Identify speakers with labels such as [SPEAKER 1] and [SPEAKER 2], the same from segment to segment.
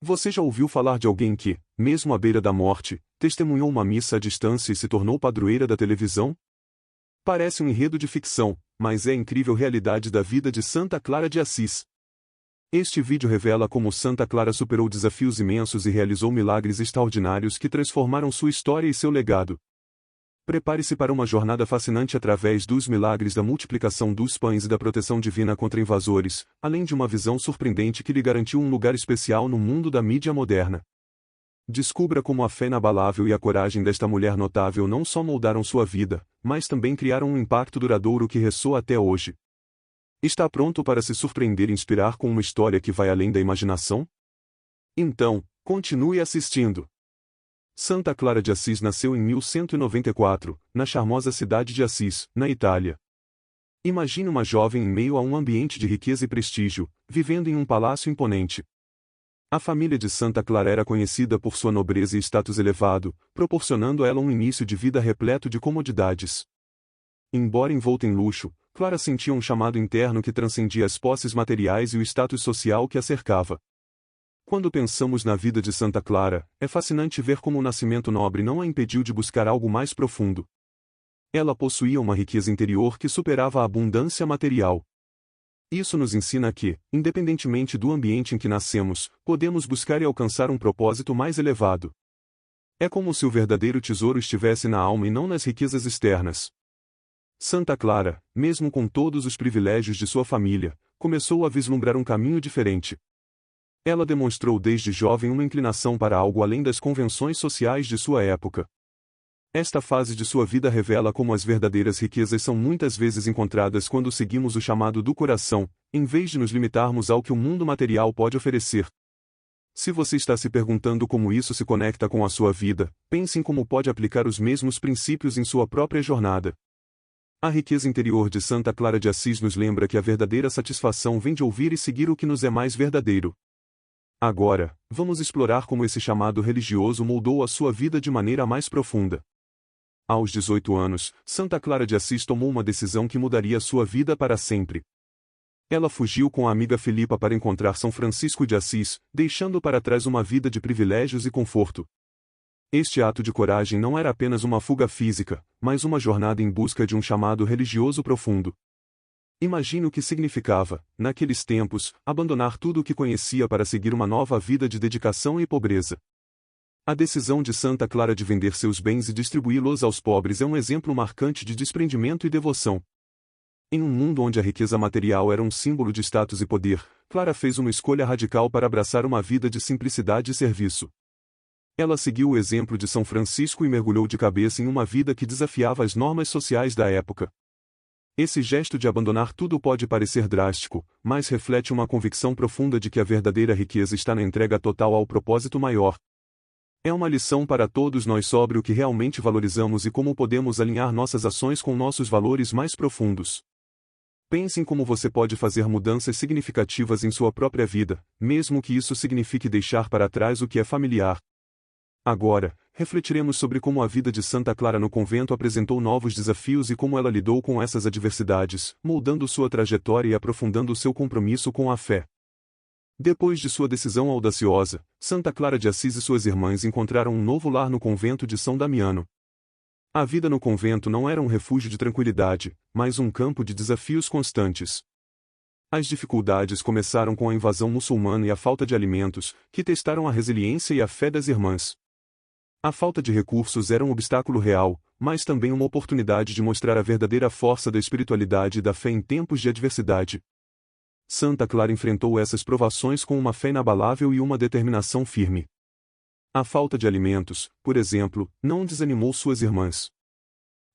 [SPEAKER 1] Você já ouviu falar de alguém que, mesmo à beira da morte, testemunhou uma missa à distância e se tornou padroeira da televisão? Parece um enredo de ficção, mas é a incrível realidade da vida de Santa Clara de Assis. Este vídeo revela como Santa Clara superou desafios imensos e realizou milagres extraordinários que transformaram sua história e seu legado. Prepare-se para uma jornada fascinante através dos milagres da multiplicação dos pães e da proteção divina contra invasores, além de uma visão surpreendente que lhe garantiu um lugar especial no mundo da mídia moderna. Descubra como a fé inabalável e a coragem desta mulher notável não só moldaram sua vida, mas também criaram um impacto duradouro que ressoa até hoje. Está pronto para se surpreender e inspirar com uma história que vai além da imaginação? Então, continue assistindo. Santa Clara de Assis nasceu em 1194, na charmosa cidade de Assis, na Itália. Imagine uma jovem em meio a um ambiente de riqueza e prestígio, vivendo em um palácio imponente. A família de Santa Clara era conhecida por sua nobreza e status elevado, proporcionando a ela um início de vida repleto de comodidades. Embora envolta em luxo, Clara sentia um chamado interno que transcendia as posses materiais e o status social que a cercava. Quando pensamos na vida de Santa Clara, é fascinante ver como o nascimento nobre não a impediu de buscar algo mais profundo. Ela possuía uma riqueza interior que superava a abundância material. Isso nos ensina que, independentemente do ambiente em que nascemos, podemos buscar e alcançar um propósito mais elevado. É como se o verdadeiro tesouro estivesse na alma e não nas riquezas externas. Santa Clara, mesmo com todos os privilégios de sua família, começou a vislumbrar um caminho diferente. Ela demonstrou desde jovem uma inclinação para algo além das convenções sociais de sua época. Esta fase de sua vida revela como as verdadeiras riquezas são muitas vezes encontradas quando seguimos o chamado do coração, em vez de nos limitarmos ao que o mundo material pode oferecer. Se você está se perguntando como isso se conecta com a sua vida, pense em como pode aplicar os mesmos princípios em sua própria jornada. A riqueza interior de Santa Clara de Assis nos lembra que a verdadeira satisfação vem de ouvir e seguir o que nos é mais verdadeiro. Agora, vamos explorar como esse chamado religioso moldou a sua vida de maneira mais profunda. Aos 18 anos, Santa Clara de Assis tomou uma decisão que mudaria sua vida para sempre. Ela fugiu com a amiga Filipa para encontrar São Francisco de Assis, deixando para trás uma vida de privilégios e conforto. Este ato de coragem não era apenas uma fuga física, mas uma jornada em busca de um chamado religioso profundo. Imagine o que significava, naqueles tempos, abandonar tudo o que conhecia para seguir uma nova vida de dedicação e pobreza. A decisão de Santa Clara de vender seus bens e distribuí-los aos pobres é um exemplo marcante de desprendimento e devoção. Em um mundo onde a riqueza material era um símbolo de status e poder, Clara fez uma escolha radical para abraçar uma vida de simplicidade e serviço. Ela seguiu o exemplo de São Francisco e mergulhou de cabeça em uma vida que desafiava as normas sociais da época. Esse gesto de abandonar tudo pode parecer drástico, mas reflete uma convicção profunda de que a verdadeira riqueza está na entrega total ao propósito maior. É uma lição para todos nós sobre o que realmente valorizamos e como podemos alinhar nossas ações com nossos valores mais profundos. Pense em como você pode fazer mudanças significativas em sua própria vida, mesmo que isso signifique deixar para trás o que é familiar. Agora, refletiremos sobre como a vida de Santa Clara no convento apresentou novos desafios e como ela lidou com essas adversidades, moldando sua trajetória e aprofundando seu compromisso com a fé. Depois de sua decisão audaciosa, Santa Clara de Assis e suas irmãs encontraram um novo lar no convento de São Damiano. A vida no convento não era um refúgio de tranquilidade, mas um campo de desafios constantes. As dificuldades começaram com a invasão muçulmana e a falta de alimentos, que testaram a resiliência e a fé das irmãs. A falta de recursos era um obstáculo real, mas também uma oportunidade de mostrar a verdadeira força da espiritualidade e da fé em tempos de adversidade. Santa Clara enfrentou essas provações com uma fé inabalável e uma determinação firme. A falta de alimentos, por exemplo, não desanimou suas irmãs.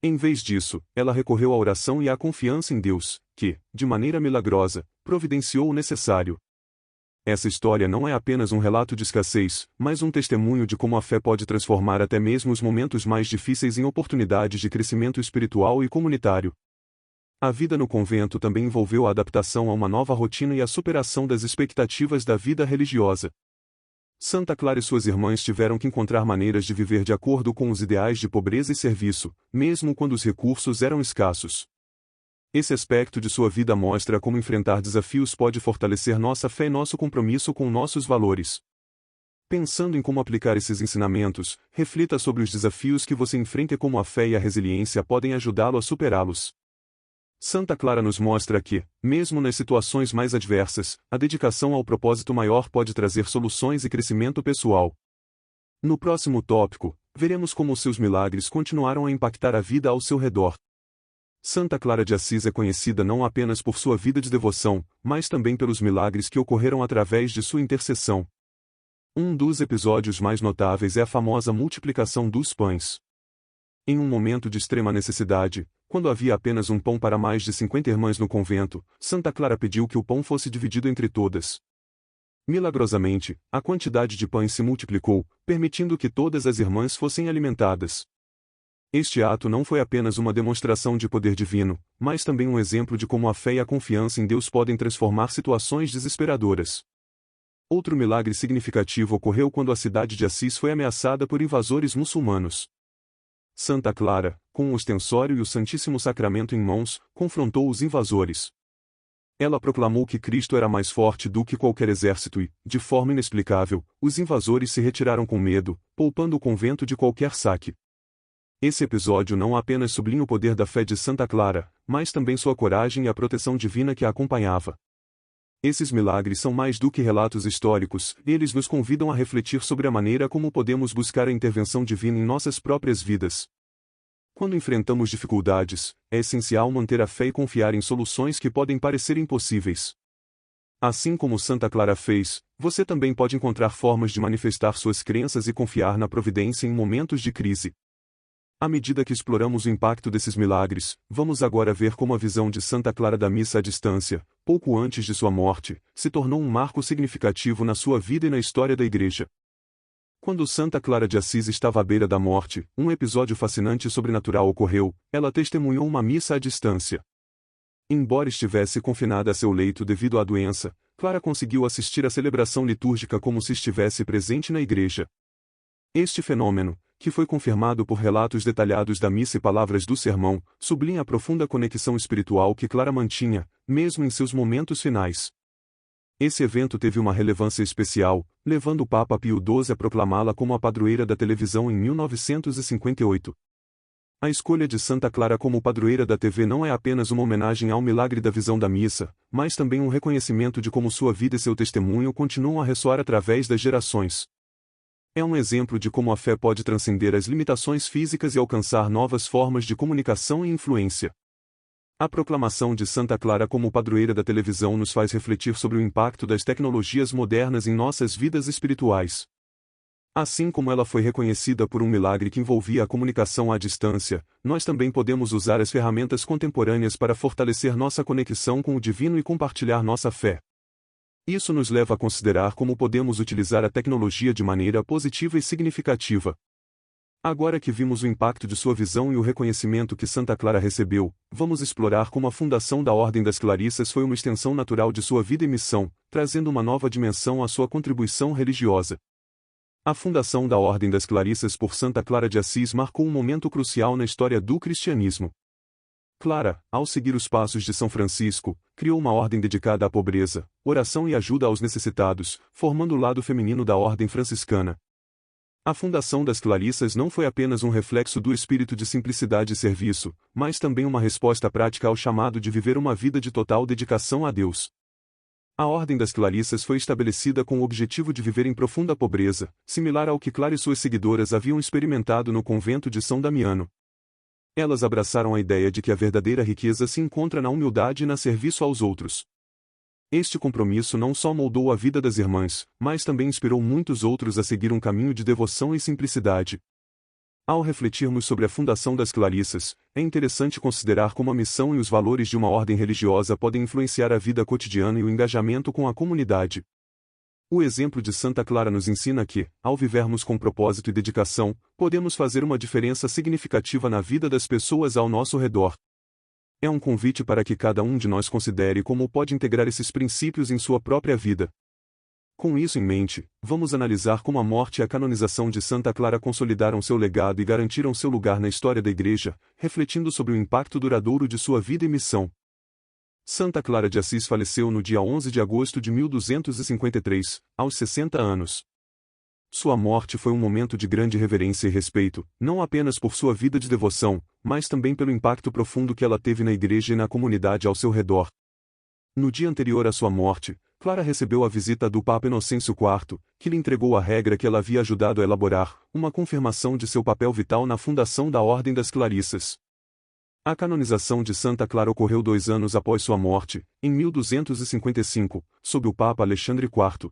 [SPEAKER 1] Em vez disso, ela recorreu à oração e à confiança em Deus, que, de maneira milagrosa, providenciou o necessário. Essa história não é apenas um relato de escassez, mas um testemunho de como a fé pode transformar até mesmo os momentos mais difíceis em oportunidades de crescimento espiritual e comunitário. A vida no convento também envolveu a adaptação a uma nova rotina e a superação das expectativas da vida religiosa. Santa Clara e suas irmãs tiveram que encontrar maneiras de viver de acordo com os ideais de pobreza e serviço, mesmo quando os recursos eram escassos. Esse aspecto de sua vida mostra como enfrentar desafios pode fortalecer nossa fé e nosso compromisso com nossos valores. Pensando em como aplicar esses ensinamentos, reflita sobre os desafios que você enfrenta e como a fé e a resiliência podem ajudá-lo a superá-los. Santa Clara nos mostra que, mesmo nas situações mais adversas, a dedicação ao propósito maior pode trazer soluções e crescimento pessoal. No próximo tópico, veremos como seus milagres continuaram a impactar a vida ao seu redor. Santa Clara de Assis é conhecida não apenas por sua vida de devoção, mas também pelos milagres que ocorreram através de sua intercessão. Um dos episódios mais notáveis é a famosa multiplicação dos pães. Em um momento de extrema necessidade, quando havia apenas um pão para mais de 50 irmãs no convento, Santa Clara pediu que o pão fosse dividido entre todas. Milagrosamente, a quantidade de pães se multiplicou, permitindo que todas as irmãs fossem alimentadas. Este ato não foi apenas uma demonstração de poder divino, mas também um exemplo de como a fé e a confiança em Deus podem transformar situações desesperadoras. Outro milagre significativo ocorreu quando a cidade de Assis foi ameaçada por invasores muçulmanos. Santa Clara, com o ostensório e o Santíssimo Sacramento em mãos, confrontou os invasores. Ela proclamou que Cristo era mais forte do que qualquer exército e, de forma inexplicável, os invasores se retiraram com medo, poupando o convento de qualquer saque. Esse episódio não apenas sublinha o poder da fé de Santa Clara, mas também sua coragem e a proteção divina que a acompanhava. Esses milagres são mais do que relatos históricos, eles nos convidam a refletir sobre a maneira como podemos buscar a intervenção divina em nossas próprias vidas. Quando enfrentamos dificuldades, é essencial manter a fé e confiar em soluções que podem parecer impossíveis. Assim como Santa Clara fez, você também pode encontrar formas de manifestar suas crenças e confiar na providência em momentos de crise. À medida que exploramos o impacto desses milagres, vamos agora ver como a visão de Santa Clara da missa à distância, pouco antes de sua morte, se tornou um marco significativo na sua vida e na história da Igreja. Quando Santa Clara de Assis estava à beira da morte, um episódio fascinante e sobrenatural ocorreu, ela testemunhou uma missa à distância. Embora estivesse confinada a seu leito devido à doença, Clara conseguiu assistir à celebração litúrgica como se estivesse presente na igreja. Este fenômeno, que foi confirmado por relatos detalhados da missa e palavras do sermão, sublinha a profunda conexão espiritual que Clara mantinha, mesmo em seus momentos finais. Esse evento teve uma relevância especial, levando o Papa Pio XII a proclamá-la como a padroeira da televisão em 1958. A escolha de Santa Clara como padroeira da TV não é apenas uma homenagem ao milagre da visão da missa, mas também um reconhecimento de como sua vida e seu testemunho continuam a ressoar através das gerações. É um exemplo de como a fé pode transcender as limitações físicas e alcançar novas formas de comunicação e influência. A proclamação de Santa Clara como padroeira da televisão nos faz refletir sobre o impacto das tecnologias modernas em nossas vidas espirituais. Assim como ela foi reconhecida por um milagre que envolvia a comunicação à distância, nós também podemos usar as ferramentas contemporâneas para fortalecer nossa conexão com o divino e compartilhar nossa fé. Isso nos leva a considerar como podemos utilizar a tecnologia de maneira positiva e significativa. Agora que vimos o impacto de sua visão e o reconhecimento que Santa Clara recebeu, vamos explorar como a fundação da Ordem das Clarissas foi uma extensão natural de sua vida e missão, trazendo uma nova dimensão à sua contribuição religiosa. A fundação da Ordem das Clarissas por Santa Clara de Assis marcou um momento crucial na história do cristianismo. Clara, ao seguir os passos de São Francisco, criou uma ordem dedicada à pobreza, oração e ajuda aos necessitados, formando o lado feminino da ordem franciscana. A fundação das Clarissas não foi apenas um reflexo do espírito de simplicidade e serviço, mas também uma resposta prática ao chamado de viver uma vida de total dedicação a Deus. A Ordem das Clarissas foi estabelecida com o objetivo de viver em profunda pobreza, similar ao que Clara e suas seguidoras haviam experimentado no convento de São Damiano. Elas abraçaram a ideia de que a verdadeira riqueza se encontra na humildade e na serviço aos outros. Este compromisso não só moldou a vida das irmãs, mas também inspirou muitos outros a seguir um caminho de devoção e simplicidade. Ao refletirmos sobre a fundação das Clarissas, é interessante considerar como a missão e os valores de uma ordem religiosa podem influenciar a vida cotidiana e o engajamento com a comunidade. O exemplo de Santa Clara nos ensina que, ao vivermos com propósito e dedicação, podemos fazer uma diferença significativa na vida das pessoas ao nosso redor. É um convite para que cada um de nós considere como pode integrar esses princípios em sua própria vida. Com isso em mente, vamos analisar como a morte e a canonização de Santa Clara consolidaram seu legado e garantiram seu lugar na história da Igreja, refletindo sobre o impacto duradouro de sua vida e missão. Santa Clara de Assis faleceu no dia 11 de agosto de 1253, aos 60 anos. Sua morte foi um momento de grande reverência e respeito, não apenas por sua vida de devoção, mas também pelo impacto profundo que ela teve na igreja e na comunidade ao seu redor. No dia anterior à sua morte, Clara recebeu a visita do Papa Inocêncio IV, que lhe entregou a regra que ela havia ajudado a elaborar, uma confirmação de seu papel vital na fundação da Ordem das Clarissas. A canonização de Santa Clara ocorreu 2 anos após sua morte, em 1255, sob o Papa Alexandre IV.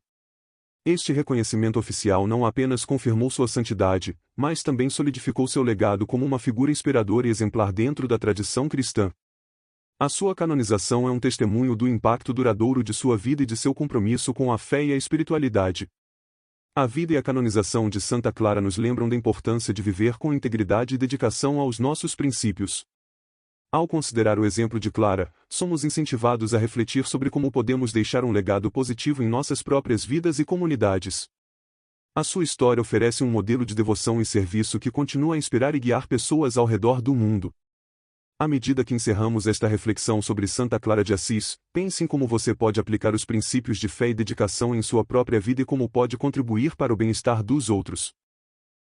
[SPEAKER 1] Este reconhecimento oficial não apenas confirmou sua santidade, mas também solidificou seu legado como uma figura inspiradora e exemplar dentro da tradição cristã. A sua canonização é um testemunho do impacto duradouro de sua vida e de seu compromisso com a fé e a espiritualidade. A vida e a canonização de Santa Clara nos lembram da importância de viver com integridade e dedicação aos nossos princípios. Ao considerar o exemplo de Clara, somos incentivados a refletir sobre como podemos deixar um legado positivo em nossas próprias vidas e comunidades. A sua história oferece um modelo de devoção e serviço que continua a inspirar e guiar pessoas ao redor do mundo. À medida que encerramos esta reflexão sobre Santa Clara de Assis, pense em como você pode aplicar os princípios de fé e dedicação em sua própria vida e como pode contribuir para o bem-estar dos outros.